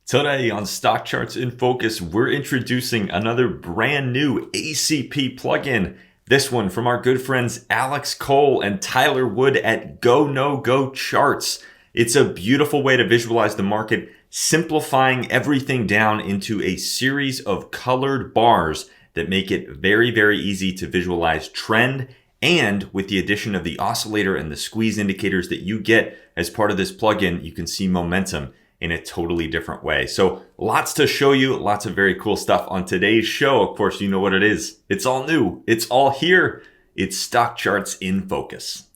Today on Stock Charts in Focus, we're introducing another brand new ACP plugin. This one from our good friends Alex Cole and Tyler Wood at GoNoGo Charts. It's a beautiful way to visualize the market, simplifying everything down into a series of colored bars that make it very, very easy to visualize trend. And with the addition of the oscillator and the squeeze indicators that you get as part of this plugin, you can see momentum in a totally different way. So lots to show you, lots of very cool stuff on today's show. Of course, you know what it is. It's all new. It's all here. It's Stock Charts in Focus.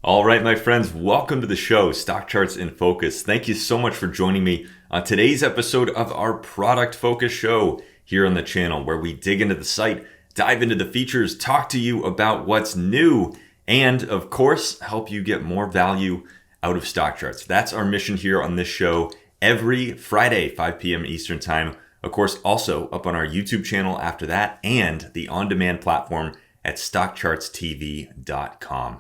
All right, my friends, welcome to the show, Stock Charts in Focus. Thank you so much for joining me on today's episode of our Product Focus show here on the channel, where we dig into the site, dive into the features, talk to you about what's new, and of course, help you get more value out of Stock Charts. That's our mission here on this show every Friday, 5 p.m. Eastern Time. Of course, also up on our YouTube channel after that and the on-demand platform at StockChartsTV.com.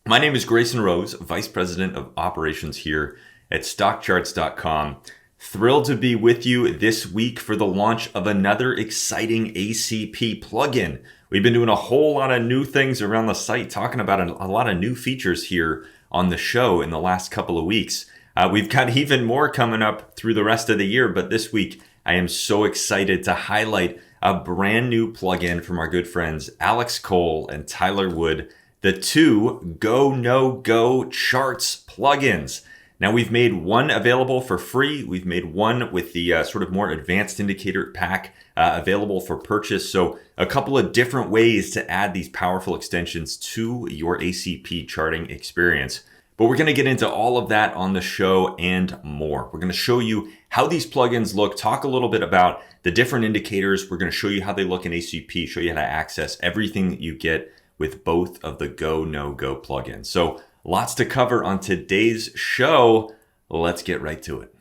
My name is Grayson Roze, Vice President of Operations here at StockCharts.com. Thrilled to be with you this week for the launch of another exciting ACP plugin. We've been doing a whole lot of new things around the site, talking about a lot of new features here on the show in the last couple of weeks. We've got even more coming up through the rest of the year, but this week I am so excited to highlight a brand new plugin from our good friends Alex Cole and Tyler Wood, the two GoNoGo Charts plugins. Now, we've made one available for free. We've made one with the sort of more advanced indicator pack available for purchase. So a couple of different ways to add these powerful extensions to your ACP charting experience. But we're going to get into all of that on the show and more. We're going to show you how these plugins look, talk a little bit about the different indicators. We're going to show you how they look in ACP, show you how to access everything that you get with both of the GoNoGo plugins. So lots to cover on today's show. Let's get right to it.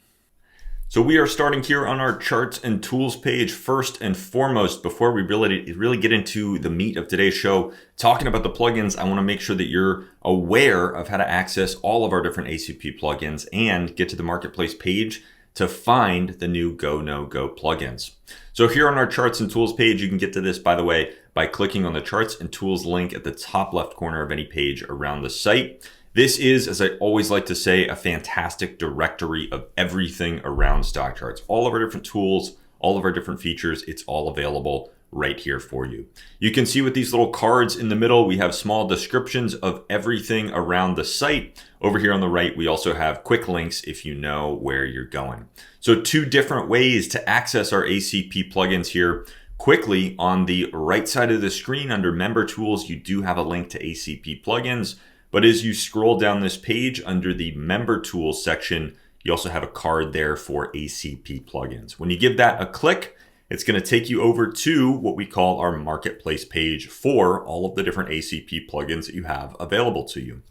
So we are starting here on our charts and tools page first and foremost. Before we really get into the meat of today's show, talking about the plugins, I want to make sure that you're aware of how to access all of our different ACP plugins and get to the marketplace page to find the new GoNoGo plugins. So here on our charts and tools page, you can get to this, by the way, by clicking on the charts and tools link at the top left corner of any page around the site. This is, as I always like to say, a fantastic directory of everything around Stock Charts. All of our different tools, all of our different features, it's all available right here for you. You can see with these little cards in the middle, we have small descriptions of everything around the site. Over here on the right, we also have quick links if you know where you're going. So two different ways to access our ACP plugins here. Quickly, on the right side of the screen under Member Tools, you do have a link to ACP plugins. But as you scroll down this page under the Member Tools section, you also have a card there for ACP plugins. When you give that a click, it's going to take you over to what we call our marketplace page for all of the different ACP plugins that you have available to you.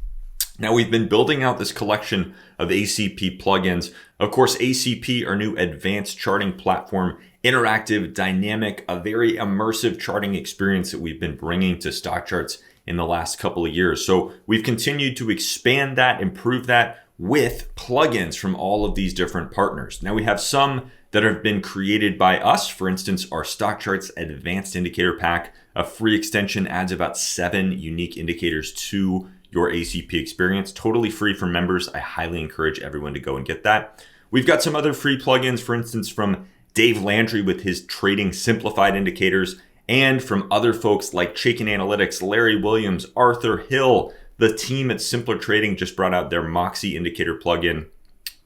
Now, we've been building out this collection of ACP plugins. Of course, ACP, our new advanced charting platform, interactive, dynamic, a very immersive charting experience that we've been bringing to Stock Charts in the last couple of years. So we've continued to expand that, improve that with plugins from all of these different partners. Now, we have some that have been created by us. For instance, our Stock Charts Advanced Indicator Pack, a free extension, adds about 7 unique indicators to your ACP experience, totally free for members. I highly encourage everyone to go and get that. We've got some other free plugins, for instance, from Dave Landry with his Trading Simplified indicators, and from other folks like Chaikin Analytics, Larry Williams, Arthur Hill. The team at Simpler Trading just brought out their Moxie indicator plugin.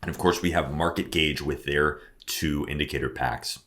And of course, we have Market Gauge with their 2 indicator packs.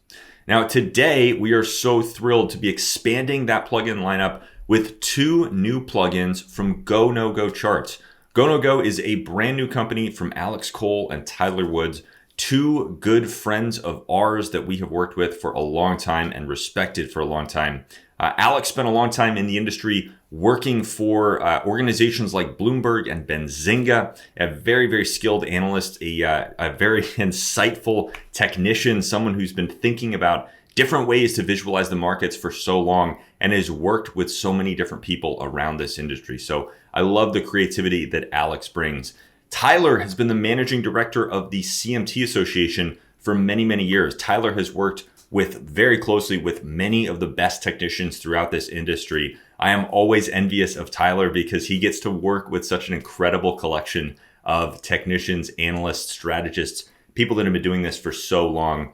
Now, today, we are so thrilled to be expanding that plugin lineup with 2 new plugins from GoNoGo Charts. GoNoGo is a brand new company from Alex Cole and Tyler Woods, 2 good friends of ours that we have worked with for a long time and respected for a long time. Alex spent a long time in the industry working for organizations like Bloomberg and Benzinga, a very, very skilled analyst, a very insightful technician, someone who's been thinking about different ways to visualize the markets for so long and has worked with so many different people around this industry. So I love the creativity that Alex brings. Tyler has been the managing director of the CMT Association for many, many years. Tyler has worked very closely with many of the best technicians throughout this industry. I am always envious of Tyler because he gets to work with such an incredible collection of technicians, analysts, strategists, people that have been doing this for so long.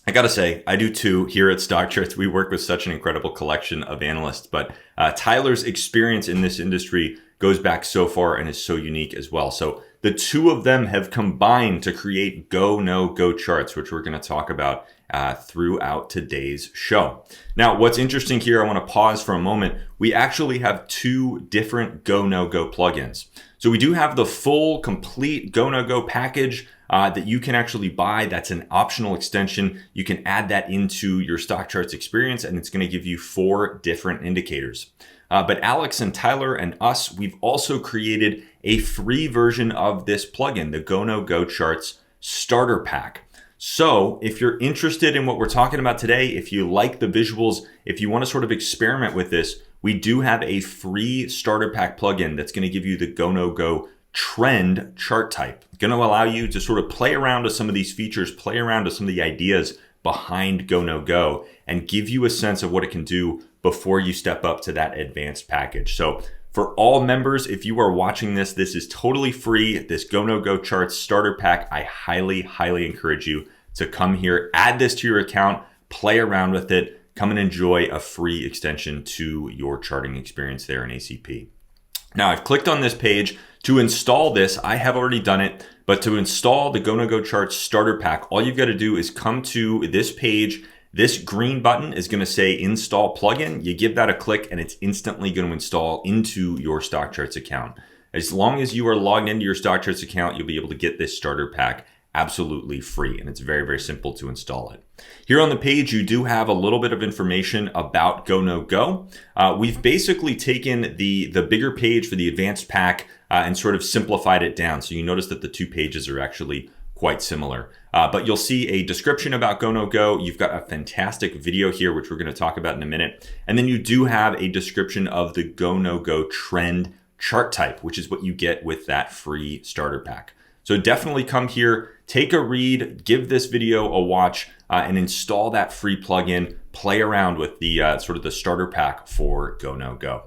I gotta say, I do too here at StockCharts. We work with such an incredible collection of analysts, but Tyler's experience in this industry goes back so far and is so unique as well. So the two of them have combined to create GoNoGo Charts, which we're going to talk about throughout today's show. Now, what's interesting here, I want to pause for a moment. We actually have two different GoNoGo plugins. So we do have the full, complete GoNoGo package that you can actually buy. That's an optional extension. You can add that into your StockCharts experience, and it's going to give you 4 different indicators. But Alex and Tyler and us, we've also created a free version of this plugin, the GoNoGo Charts Starter Pack. So if you're interested in what we're talking about today, if you like the visuals, if you want to sort of experiment with this, we do have a free starter pack plugin that's going to give you the GoNoGo trend chart type. Going to allow you to sort of play around with some of these features, play around with some of the ideas behind GoNoGo, and give you a sense of what it can do before you step up to that advanced package. So for all members, if you are watching this, this is totally free. This GoNoGo Charts starter pack, I highly, highly encourage you to come here, add this to your account, play around with it, come and enjoy a free extension to your charting experience there in ACP. Now, I've clicked on this page to install this. I have already done it, but to install the GoNoGo Charts starter pack, all you've got to do is come to this page. This green button is going to say install plugin. You give that a click and it's instantly going to install into your StockCharts account. As long as you are logged into your StockCharts account, you'll be able to get this starter pack absolutely free, and it's very, very simple to install it. Here on the page, you do have a little bit of information about GoNoGo. We've basically taken the bigger page for the advanced pack and sort of simplified it down. So you notice that the 2 pages are actually quite similar. But you'll see a description about GoNoGo. You've got a fantastic video here, which we're going to talk about in a minute. And then you do have a description of the GoNoGo trend chart type, which is what you get with that free starter pack. So definitely come here, take a read, give this video a watch, and install that free plugin. Play around with the sort of the starter pack for GoNoGo.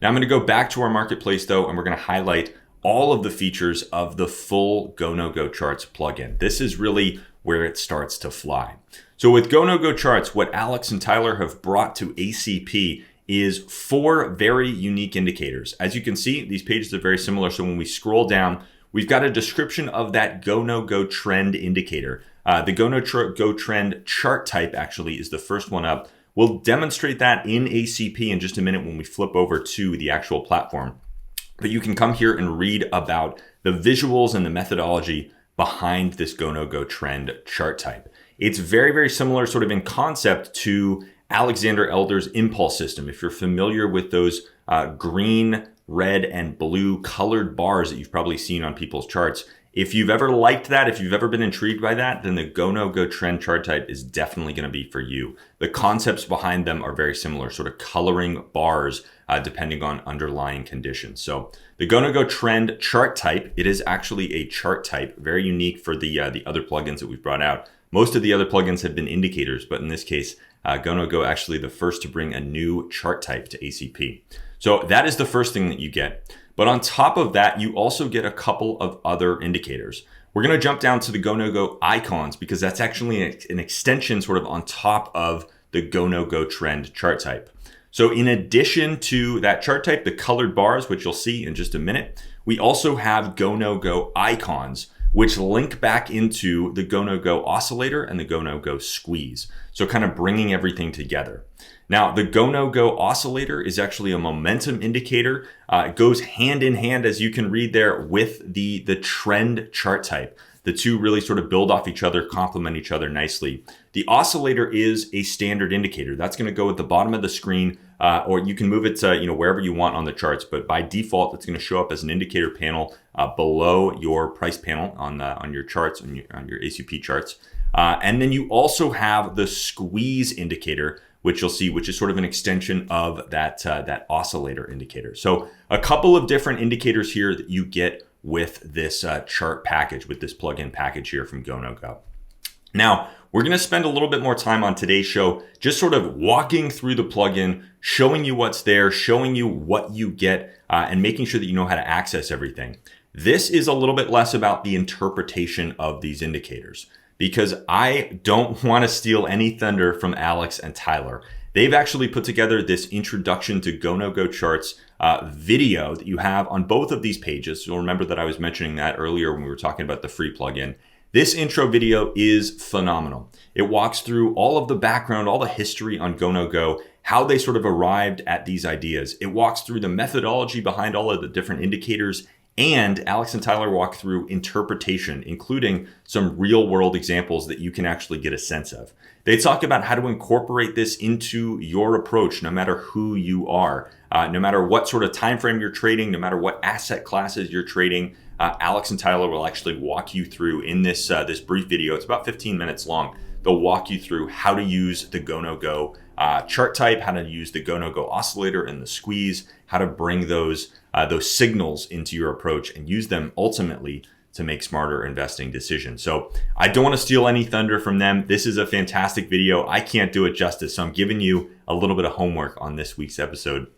Now I'm going to go back to our marketplace though, and we're going to highlight all of the features of the full GoNoGo Charts plugin. This is really where it starts to fly. So with GoNoGo Charts, what Alex and Tyler have brought to ACP is 4 very unique indicators. As you can see, these pages are very similar. So when we scroll down, we've got a description of that GoNoGo trend indicator. The GoNoGo trend chart type actually is the first one up. We'll demonstrate that in ACP in just a minute when we flip over to the actual platform. But you can come here and read about the visuals and the methodology behind this GoNoGo trend chart type. It's very, very similar sort of in concept to Alexander Elder's impulse system. If you're familiar with those green, red, and blue colored bars that you've probably seen on people's charts, if you've ever liked that, if you've ever been intrigued by that, then the GoNoGo trend chart type is definitely going to be for you. The concepts behind them are very similar, sort of coloring bars depending on underlying conditions. So the GoNoGo trend chart type, it is actually a chart type, very unique for the other plugins that we've brought out. Most of the other plugins have been indicators, but in this case, GoNoGo actually the first to bring a new chart type to ACP. So that is the first thing that you get. But on top of that, you also get a couple of other indicators. We're going to jump down to the GoNoGo icons because that's actually an extension sort of on top of the GoNoGo trend chart type. So in addition to that chart type, the colored bars, which you'll see in just a minute, we also have GoNoGo icons, which link back into the GoNoGo Oscillator and the GoNoGo Squeeze. So kind of bringing everything together. Now, the GoNoGo Oscillator is actually a momentum indicator. It goes hand in hand, as you can read there, with the trend chart type. The two really sort of build off each other, complement each other nicely. The oscillator is a standard indicator. That's going to go at the bottom of the screen, or you can move it to wherever you want on the charts. But by default, it's going to show up as an indicator panel below your price panel on your charts, on your ACP charts. And then you also have the squeeze indicator, which you'll see, which is sort of an extension of that oscillator indicator. So a couple of different indicators here that you get with this chart package, with this plugin package here from GoNoGo. Now, we're going to spend a little bit more time on today's show just sort of walking through the plugin, showing you what's there, showing you what you get, and making sure that you know how to access everything. This is a little bit less about the interpretation of these indicators, because I don't want to steal any thunder from Alex and Tyler. They've actually put together this introduction to GoNoGo Charts video that you have on both of these pages. You'll remember that I was mentioning that earlier when we were talking about the free plugin. This intro video is phenomenal. It walks through all of the background, all the history on GoNoGo, how they sort of arrived at these ideas. It walks through the methodology behind all of the different indicators, and Alex and Tyler walk through interpretation, including some real world examples that you can actually get a sense of. They talk about how to incorporate this into your approach, no matter who you are, no matter what sort of time frame you're trading, no matter what asset classes you're trading. Alex and Tyler will actually walk you through in this brief video. It's about 15 minutes long. They'll walk you through how to use the GoNoGo chart type, how to use the GoNoGo oscillator and the squeeze, how to bring those signals into your approach and use them ultimately to make smarter investing decisions. So I don't want to steal any thunder from them. This is a fantastic video. I can't do it justice. So I'm giving you a little bit of homework on this week's episode.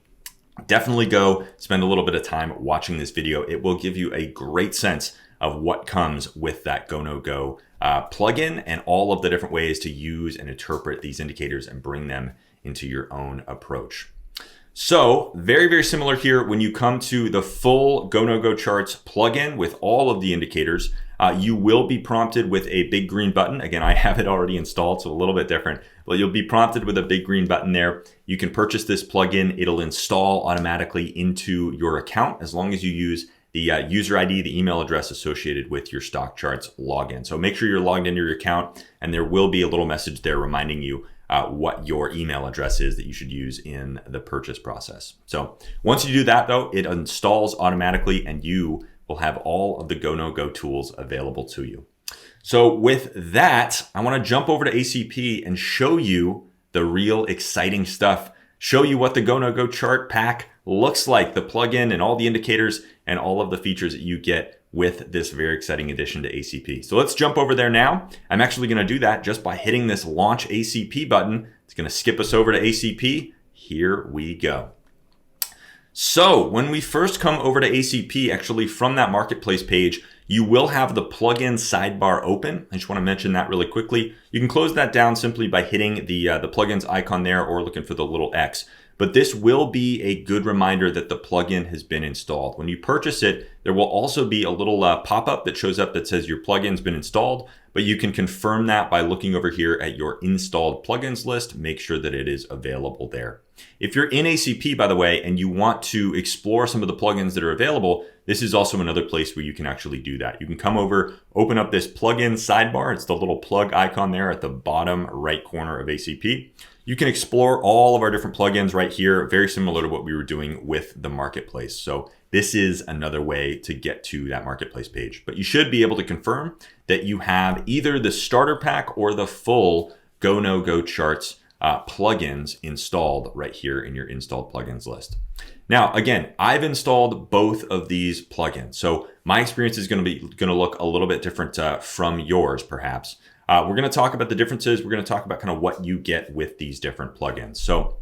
Definitely go spend a little bit of time watching this video. It will give you a great sense of what comes with that GoNoGo plugin and all of the different ways to use and interpret these indicators and bring them into your own approach. So very, very similar here. When you come to the full GoNoGo Charts plugin with all of the indicators, you will be prompted with a big green button. Again, I have it already installed, so a little bit different, but you'll be prompted with a big green button there. You can purchase this plugin. It'll install automatically into your account as long as you use the user ID, the email address associated with your StockCharts login. So make sure you're logged into your account, and there will be a little message there reminding you what your email address is that you should use in the purchase process. So once you do that though, it installs automatically and you will have all of the GoNoGo tools available to you. So with that, I want to jump over to ACP and show you the real exciting stuff, show you what the GoNoGo chart pack looks like, the plugin and all the indicators and all of the features that you get with this very exciting addition to ACP. So let's jump over there now. I'm actually going to do that just by hitting this Launch ACP button. It's going to skip us over to ACP. Here we go. So when we first come over to ACP, actually from that marketplace page, you will have the plugin sidebar open. I just want to mention that really quickly. You can close that down simply by hitting the plugins icon there or looking for the little X. But this will be a good reminder that the plugin has been installed. When you purchase it, there will also be a little pop-up that shows up that says your plugin's been installed, but you can confirm that by looking over here at your installed plugins list. Make sure that it is available there. If you're in ACP, by the way, and you want to explore some of the plugins that are available, this is also another place where you can actually do that. You can come over, open up this plugin sidebar. It's the little plug icon there at the bottom right corner of ACP. You can explore all of our different plugins right here, very similar to what we were doing with the marketplace. So this is another way to get to that marketplace page. But you should be able to confirm that you have either the starter pack or the full GoNoGo Charts plugins installed right here in your installed plugins list. Now, again, I've installed both of these plugins. So my experience is going to look a little bit different from yours, perhaps. We're going to talk about the differences. We're going to talk about kind of what you get with these different plugins. So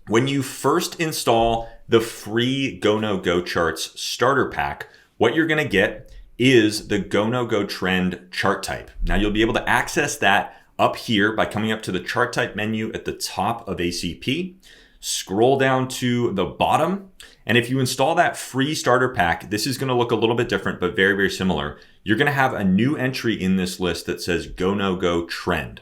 when you first install the free GoNoGo Charts starter pack, what you're going to get is the GoNoGo trend chart type. Now you'll be able to access that up here by coming up to the chart type menu at the top of ACP, scroll down to the bottom. And if you install that free starter pack, this is going to look a little bit different, but very, very similar. You're going to have a new entry in this list that says GoNoGo Trend.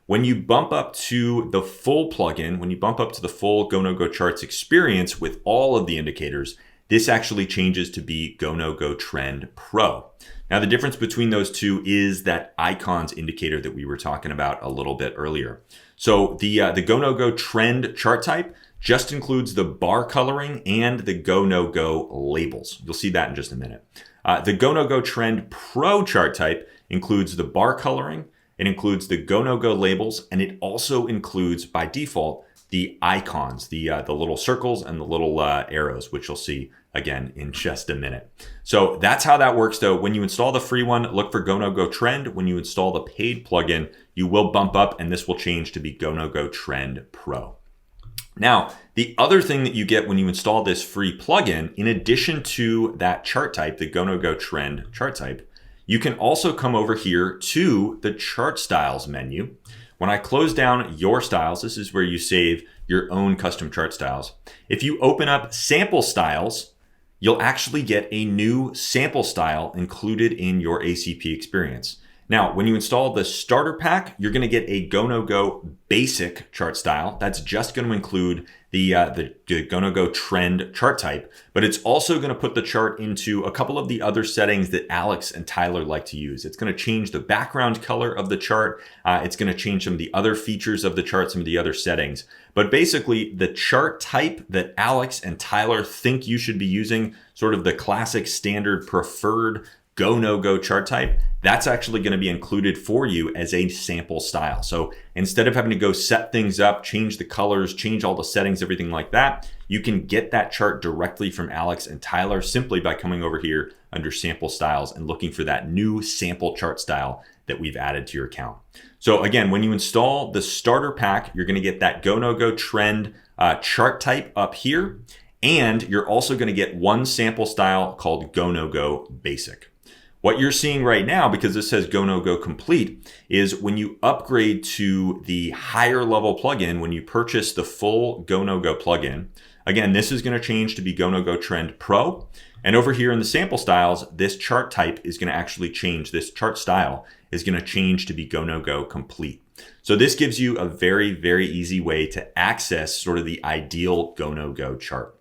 When you bump up to the full plugin, when you bump up to the full GoNoGo Charts experience with all of the indicators, this actually changes to be GoNoGo Trend Pro. Now, the difference between those two is that icons indicator that we were talking about a little bit earlier. So the GoNoGo Trend chart type just includes the bar coloring and the GoNoGo labels. You'll see that in just a minute. The GoNoGo Trend Pro chart type includes the bar coloring, it includes the GoNoGo labels, and it also includes, by default, the icons, the little circles and the little arrows, which you'll see again in just a minute. So that's how that works though. When you install the free one, look for GoNoGo Trend. When you install the paid plugin, you will bump up and this will change to be GoNoGo Trend Pro. Now, the other thing that you get when you install this free plugin, in addition to that chart type, the GoNoGo Trend chart type, you can also come over here to the ChartStyles menu. When I close down your styles, this is where you save your own custom chart styles. If you open up sample styles, you'll actually get a new sample style included in your ACP experience. Now, when you install the starter pack, you're going to get a GoNoGo basic chart style. That's just going to include the GoNoGo Trend chart type, but it's also going to put the chart into a couple of the other settings that Alex and Tyler like to use. It's going to change the background color of the chart. It's going to change some of the other features of the chart, some of the other settings. But basically, the chart type that Alex and Tyler think you should be using, sort of the classic, standard, preferred GoNoGo chart type, that's actually going to be included for you as a sample style. So instead of having to go set things up, change the colors, change all the settings, everything like that, you can get that chart directly from Alex and Tyler simply by coming over here under sample styles and looking for that new sample chart style that we've added to your account. So again, when you install the starter pack, you're going to get that GoNoGo Trend chart type up here. And you're also going to get one sample style called GoNoGo Basic. What you're seeing right now, because this says GoNoGo Complete, is when you upgrade to the higher level plugin, when you purchase the full GoNoGo plugin, again, this is going to change to be GoNoGo Trend Pro. And over here in the sample styles, this chart type is going to actually change. This chart style is going to change to be GoNoGo Complete. So this gives you a very, very easy way to access sort of the ideal GoNoGo chart.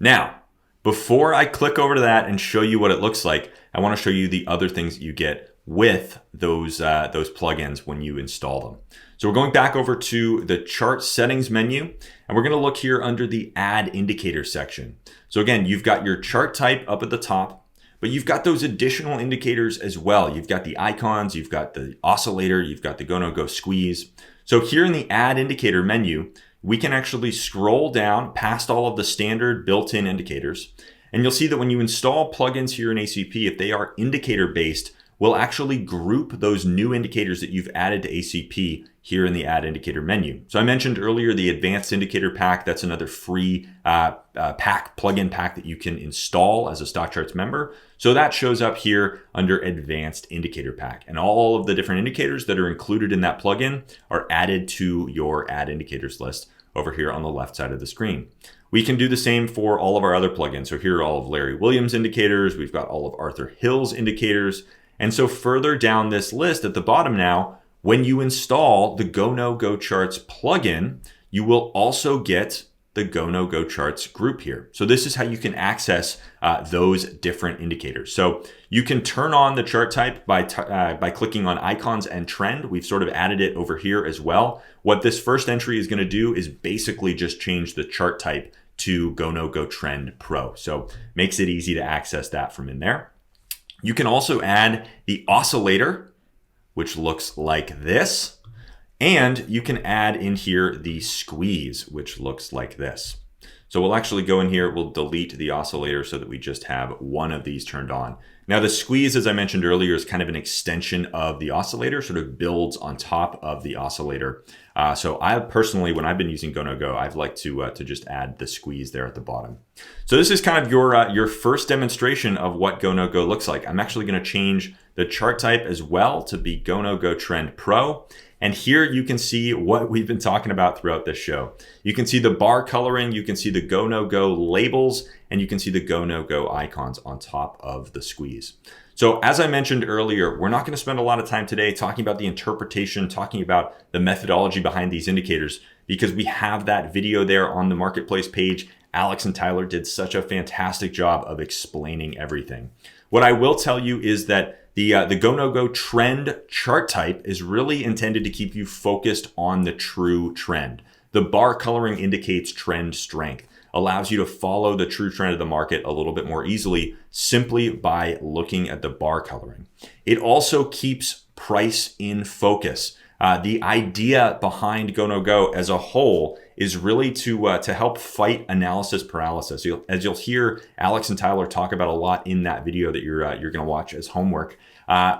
Now, before I click over to that and show you what it looks like, I want to show you the other things that you get with those plugins when you install them. So we're going back over to the chart settings menu, and we're going to look here under the add indicator section. So again, you've got your chart type up at the top, but you've got those additional indicators as well. You've got the icons, you've got the oscillator, you've got the GoNoGo squeeze. So here in the add indicator menu, we can actually scroll down past all of the standard built-in indicators. And you'll see that when you install plugins here in ACP, if they are indicator based, we'll actually group those new indicators that you've added to ACP here in the add indicator menu. So I mentioned earlier the advanced indicator pack. That's another free plugin pack that you can install as a StockCharts member. So that shows up here under advanced indicator pack, and all of the different indicators that are included in that plugin are added to your add indicators list over here on the left side of the screen. We can do the same for all of our other plugins. So here are all of Larry Williams indicators. We've got all of Arthur Hill's indicators. And so further down this list at the bottom now, when you install the GoNoGo Charts plugin, you will also get the GoNoGo Charts group here. So this is how you can access those different indicators. So you can turn on the chart type by clicking on icons and trend. We've sort of added it over here as well. What this first entry is going to do is basically just change the chart type to GoNoGo Trend Pro. So makes it easy to access that from in there. You can also add the oscillator, which looks like this. And you can add in here the squeeze, which looks like this. So we'll actually go in here, we'll delete the oscillator so that we just have one of these turned on. Now the squeeze, as I mentioned earlier, is kind of an extension of the oscillator, sort of builds on top of the oscillator. So I personally, when I've been using GoNoGo, I've liked to just add the squeeze there at the bottom. So this is kind of your first demonstration of what GoNoGo looks like. I'm actually going to change the chart type as well to be GoNoGo Trend Pro. And here you can see what we've been talking about throughout this show. You can see the bar coloring, you can see the GoNoGo labels, and you can see the GoNoGo icons on top of the squeeze. So as I mentioned earlier, we're not going to spend a lot of time today talking about the interpretation, talking about the methodology behind these indicators, because we have that video there on the marketplace page Alex and Tyler did such a fantastic job of explaining everything. What I will tell you is that the GoNoGo trend chart type is really intended to keep you focused on the true trend. The bar coloring indicates trend strength, allows you to follow the true trend of the market a little bit more easily simply by looking at the bar coloring. It also keeps price in focus. The idea behind GoNoGo as a whole is really to help fight analysis paralysis. As you'll hear Alex and Tyler talk about a lot in that video that you're going to watch as homework.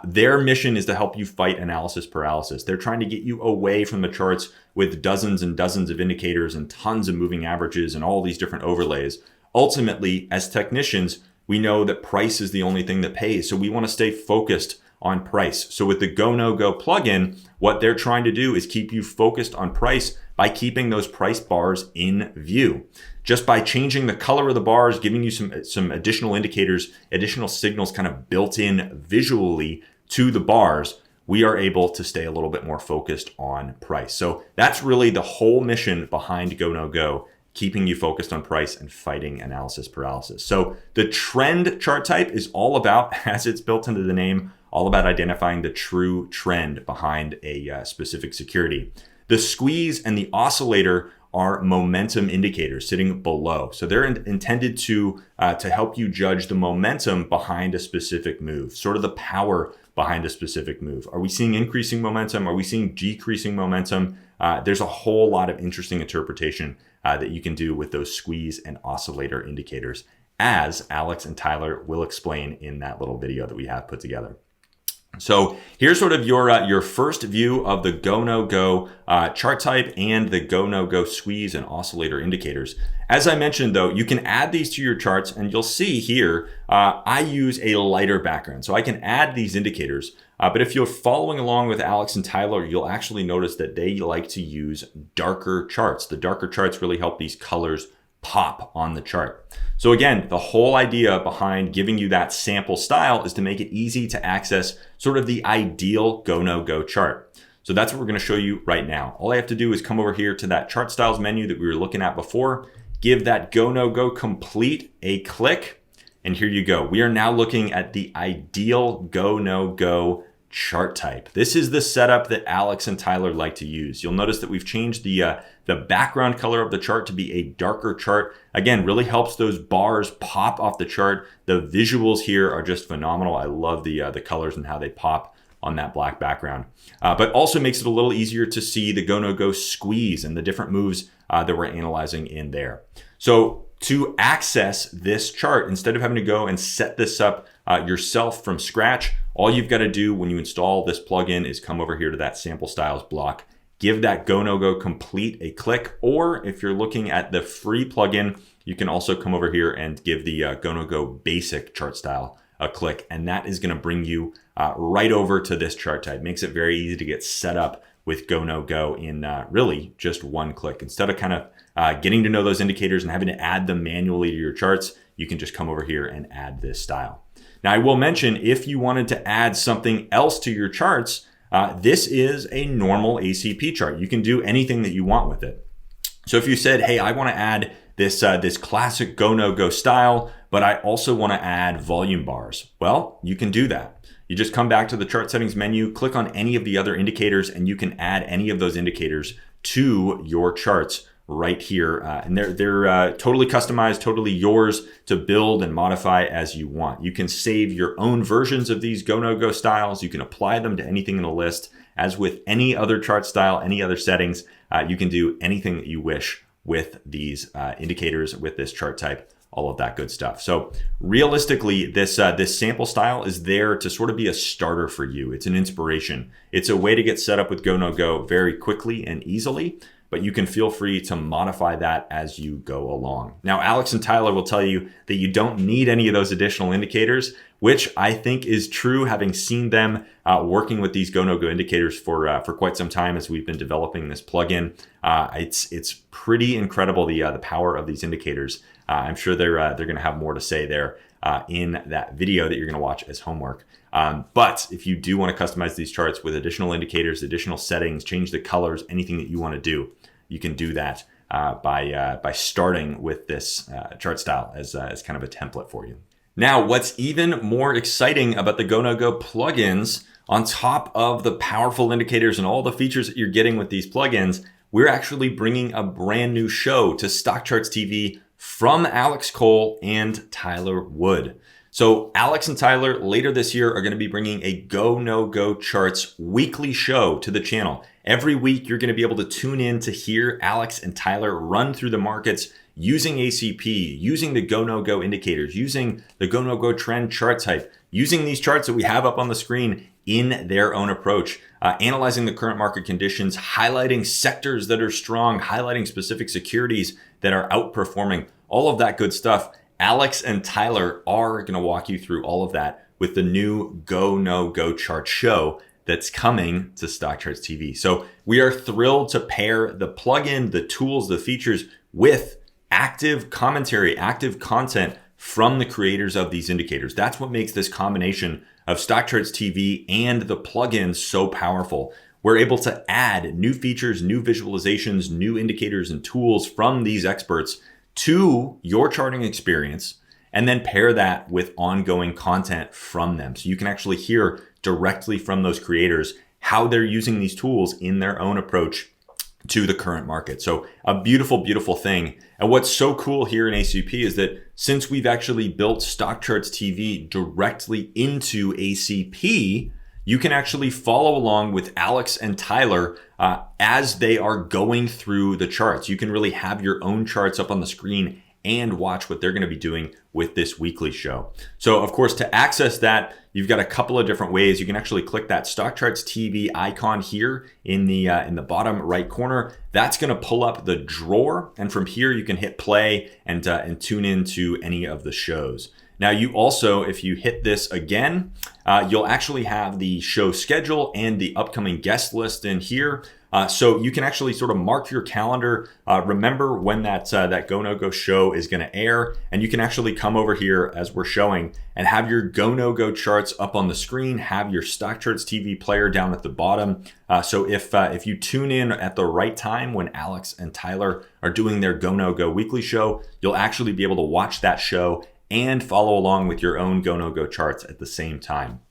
Their mission is to help you fight analysis paralysis. They're trying to get you away from the charts with dozens and dozens of indicators and tons of moving averages and all these different overlays. Ultimately, as technicians, we know that price is the only thing that pays. So we want to stay focused on price. So with the GoNoGo plugin, what they're trying to do is keep you focused on price by keeping those price bars in view. Just by changing the color of the bars, giving you some additional indicators, additional signals kind of built in visually to the bars, we are able to stay a little bit more focused on price. So that's really the whole mission behind GoNoGo, keeping you focused on price and fighting analysis paralysis. So the trend chart type is all about, as it's built into the name, all about identifying the true trend behind a specific security. The squeeze and the oscillator are momentum indicators sitting below. So they're intended to help you judge the momentum behind a specific move, sort of the power behind a specific move. Are we seeing increasing momentum? Are we seeing decreasing momentum? There's a whole lot of interesting interpretation that you can do with those squeeze and oscillator indicators, as Alex and Tyler will explain in that little video that we have put together. So here's sort of your first view of the GoNoGo chart type and the GoNoGo squeeze and oscillator indicators. As I mentioned, though, you can add these to your charts, and you'll see here, I use a lighter background. So I can add these indicators, but if you're following along with Alex and Tyler, you'll actually notice that they like to use darker charts. The darker charts really help these colors pop on the chart. So again, the whole idea behind giving you that sample style is to make it easy to access sort of the ideal GoNoGo chart. So that's what we're going to show you right now. All I have to do is come over here to that ChartStyles menu that we were looking at before, give that GoNoGo complete a click, and here you go. We are now looking at the ideal GoNoGo chart type. This is the setup that Alex and Tyler like to use. You'll notice that we've changed the background color of the chart to be a darker chart. Again, really helps those bars pop off the chart. The visuals here are just phenomenal. I love the colors and how they pop on that black background. But also makes it a little easier to see the GoNoGo squeeze and the different moves that we're analyzing in there. So to access this chart, instead of having to go and set this up yourself from scratch, all you've got to do when you install this plugin is come over here to that sample styles block, give that GoNoGo complete a click, or if you're looking at the free plugin, you can also come over here and give the GoNoGo basic chart style a click, and that is going to bring you right over to this chart type. Makes it very easy to get set up with GoNoGo in really just one click. Instead of kind of getting to know those indicators and having to add them manually to your charts, you can just come over here and add this style. Now, I will mention, if you wanted to add something else to your charts, this is a normal ACP chart. You can do anything that you want with it. So if you said, hey, I want to add this classic GoNoGo style, but I also want to add volume bars, well, you can do that. You just come back to the chart settings menu, click on any of the other indicators, and you can add any of those indicators to your charts right here. And they're totally customized, totally yours to build and modify as you want. You can save your own versions of these GoNoGo styles. You can apply them to anything in the list. As with any other chart style, any other settings, you can do anything that you wish with these indicators, with this chart type, all of that good stuff. So realistically, this sample style is there to sort of be a starter for you. It's an inspiration. It's a way to get set up with GoNoGo very quickly and easily, but you can feel free to modify that as you go along. Now, Alex and Tyler will tell you that you don't need any of those additional indicators, which I think is true, having seen them working with these GoNoGo indicators for quite some time as we've been developing this plugin. It's pretty incredible, the power of these indicators. I'm sure they're going to have more to say there in that video that you're going to watch as homework. But if you do want to customize these charts with additional indicators, additional settings, change the colors, anything that you want to do, you can do that by starting with this chart style as kind of a template for you. Now, what's even more exciting about the GoNoGo plugins, on top of the powerful indicators and all the features that you're getting with these plugins, we're actually bringing a brand new show to StockCharts TV from Alex Cole and Tyler Wood. So Alex and Tyler later this year are going to be bringing a GoNoGo Charts weekly show to the channel. Every week, you're going to be able to tune in to hear Alex and Tyler run through the markets using ACP, using the GoNoGo indicators, using the GoNoGo trend chart type, using these charts that we have up on the screen in their own approach, analyzing the current market conditions, highlighting sectors that are strong, highlighting specific securities that are outperforming, all of that good stuff. Alex and Tyler are going to walk you through all of that with the new GoNoGo Chart show that's coming to StockCharts TV. So we are thrilled to pair the plugin, the tools, the features with active commentary, active content from the creators of these indicators. That's what makes this combination of StockCharts TV and the plugins so powerful. We're able to add new features, new visualizations, new indicators and tools from these experts to your charting experience, and then pair that with ongoing content from them. So you can actually hear directly from those creators how they're using these tools in their own approach to the current market. So a beautiful, beautiful thing. And what's so cool here in ACP is that since we've actually built StockCharts TV directly into ACP, you can actually follow along with Alex and Tyler as they are going through the charts. You can really have your own charts up on the screen and watch what they're going to be doing with this weekly show. So of course, to access that, you've got a couple of different ways. You can actually click that StockCharts TV icon here in the bottom right corner. That's going to pull up the drawer, and from here you can hit play and tune into any of the shows. Now you also, if you hit this again, you'll actually have the show schedule and the upcoming guest list in here. So you can actually sort of mark your calendar, remember when that GoNoGo show is going to air, and you can actually come over here as we're showing and have your GoNoGo charts up on the screen, have your StockCharts TV player down at the bottom. So if you tune in at the right time when Alex and Tyler are doing their GoNoGo weekly show, you'll actually be able to watch that show and follow along with your own GoNoGo charts at the same time.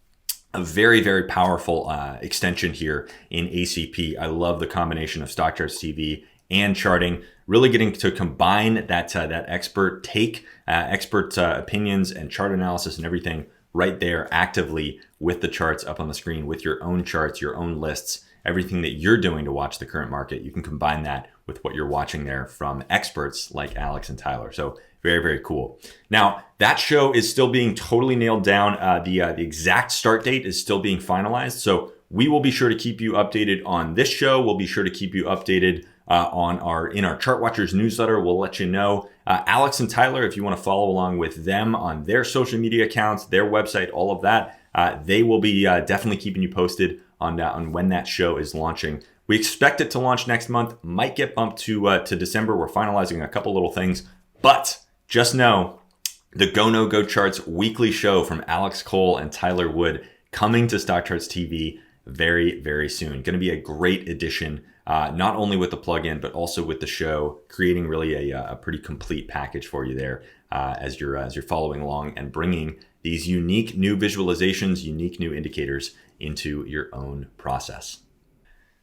A very, very powerful extension here in ACP. I love the combination of StockCharts TV and charting, really getting to combine that expert take, expert opinions and chart analysis and everything right there actively with the charts up on the screen, with your own charts, your own lists, everything that you're doing to watch the current market. You can combine that with what you're watching there from experts like Alex and Tyler. So very, very cool. Now, that show is still being totally nailed down. The exact start date is still being finalized. So we will be sure to keep you updated on this show. We'll be sure to keep you updated in our Chart Watchers newsletter. We'll let you know. Alex and Tyler, if you want to follow along with them on their social media accounts, their website, all of that, they will be definitely keeping you posted on when that show is launching. We expect it to launch next month. Might get bumped to December. We're finalizing a couple little things, but just know the GoNoGo Charts weekly show from Alex Cole and Tyler Wood coming to StockCharts TV very, very soon. Going to be a great addition, not only with the plugin, but also with the show, creating really a pretty complete package for you there as you're following along and bringing these unique new visualizations, unique new indicators into your own process.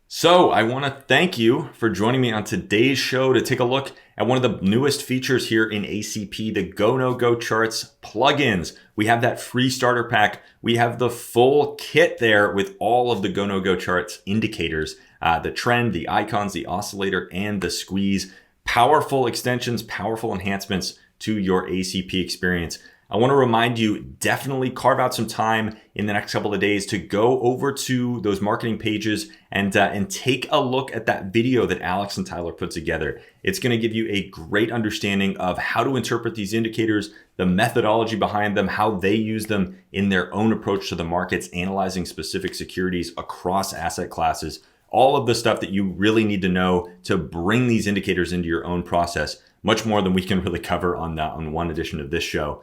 So I want to thank you for joining me on today's show to take a look at one of the newest features here in ACP, the GoNoGo Charts plugins. We have that free starter pack. We have the full kit there with all of the GoNoGo Charts indicators, the trend, the icons, the oscillator, and the squeeze. Powerful extensions, powerful enhancements to your ACP experience. I want to remind you, definitely carve out some time in the next couple of days to go over to those marketing pages and take a look at that video that Alex and Tyler put together. It's going to give you a great understanding of how to interpret these indicators, the methodology behind them, how they use them in their own approach to the markets, analyzing specific securities across asset classes, all of the stuff that you really need to know to bring these indicators into your own process. much more than we can really cover on one edition of this show.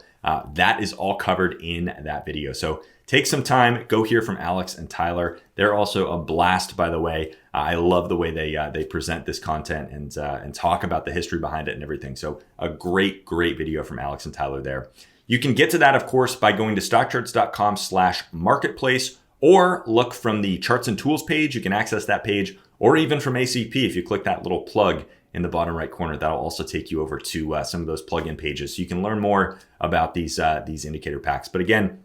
That is all covered in that video. So take some time, go hear from Alex and Tyler. They're also a blast, by the way. I love the way they present this content and talk about the history behind it and everything. So a great video from Alex and Tyler there. You can get to that, of course, by going to stockcharts.com/marketplace, or look from the Charts and Tools page. You can access that page, or even from ACP. If you click that little plug in the bottom right corner, that'll also take you over to some of those plugin pages. So you can learn more about these indicator packs. But again,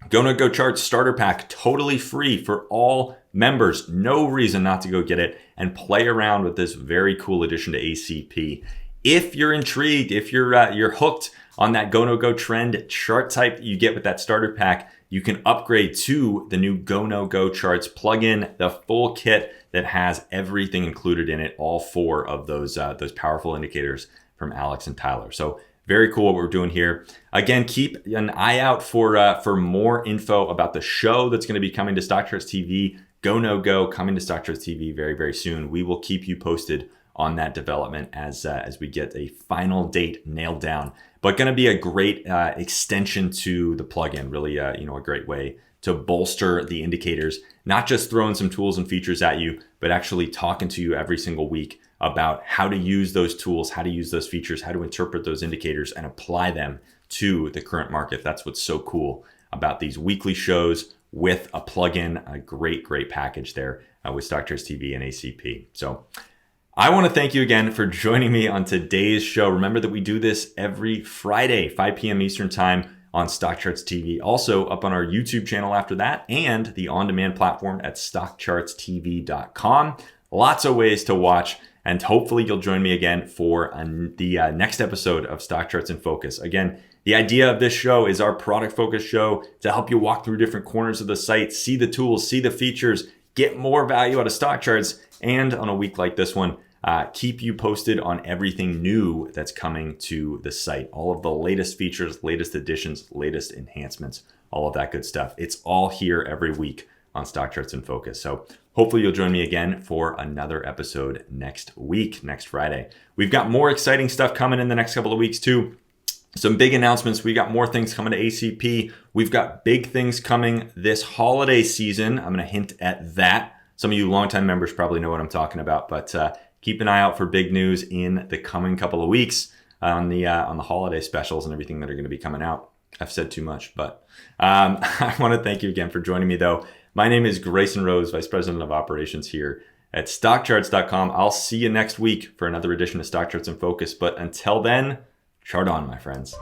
GoNoGo Charts starter pack, totally free for all members. No reason not to go get it and play around with this very cool addition to ACP. If you're intrigued, if you're hooked on that GoNoGo trend chart type you get with that starter pack, you can upgrade to the new GoNoGo Charts plugin, the full kit that has everything included in it, all four of those powerful indicators from Alex and Tyler. So very cool what we're doing here. Again, keep an eye out for more info about the show that's going to be coming to StockCharts TV. GoNoGo coming to StockCharts TV very soon. We will keep you posted on that development as we get a final date nailed down. But going to be a great extension to the plugin. Really, a great way to bolster the indicators. Not just throwing some tools and features at you, but actually talking to you every single week about how to use those tools, how to use those features, how to interpret those indicators and apply them to the current market. That's what's so cool about these weekly shows with a plugin, a great package there with StockCharts TV and ACP. So I want to thank you again for joining me on today's show. Remember that we do this every Friday, 5 p.m. Eastern time on StockCharts TV. Also up on our YouTube channel after that, and the on-demand platform at StockChartsTV.com. Lots of ways to watch, and hopefully you'll join me again for the next episode of StockCharts in Focus. Again, the idea of this show is our product-focused show to help you walk through different corners of the site, see the tools, see the features, get more value out of StockCharts, and on a week like this one, keep you posted on everything new that's coming to the site. All of the latest features, latest additions, latest enhancements, all of that good stuff. It's all here every week on StockCharts in Focus. So hopefully you'll join me again for another episode next week, next Friday. We've got more exciting stuff coming in the next couple of weeks too. Some big announcements. We got more things coming to ACP. We've got big things coming this holiday season. I'm going to hint at that. Some of you longtime members probably know what I'm talking about, but keep an eye out for big news in the coming couple of weeks on the holiday specials and everything that are going to be coming out. I've said too much, but I want to thank you again for joining me, though. My name is Grayson Roze, Vice President of Operations here at StockCharts.com. I'll see you next week for another edition of StockCharts in Focus. But until then, chart on, my friends.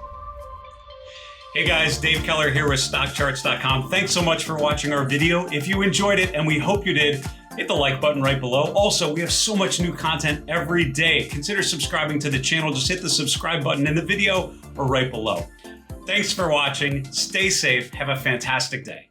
Hey guys, Dave Keller here with StockCharts.com. Thanks so much for watching our video. If you enjoyed it, and we hope you did, hit the like button right below. Also, we have so much new content every day. Consider subscribing to the channel. Just hit the subscribe button in the video or right below. Thanks for watching. Stay safe. Have a fantastic day.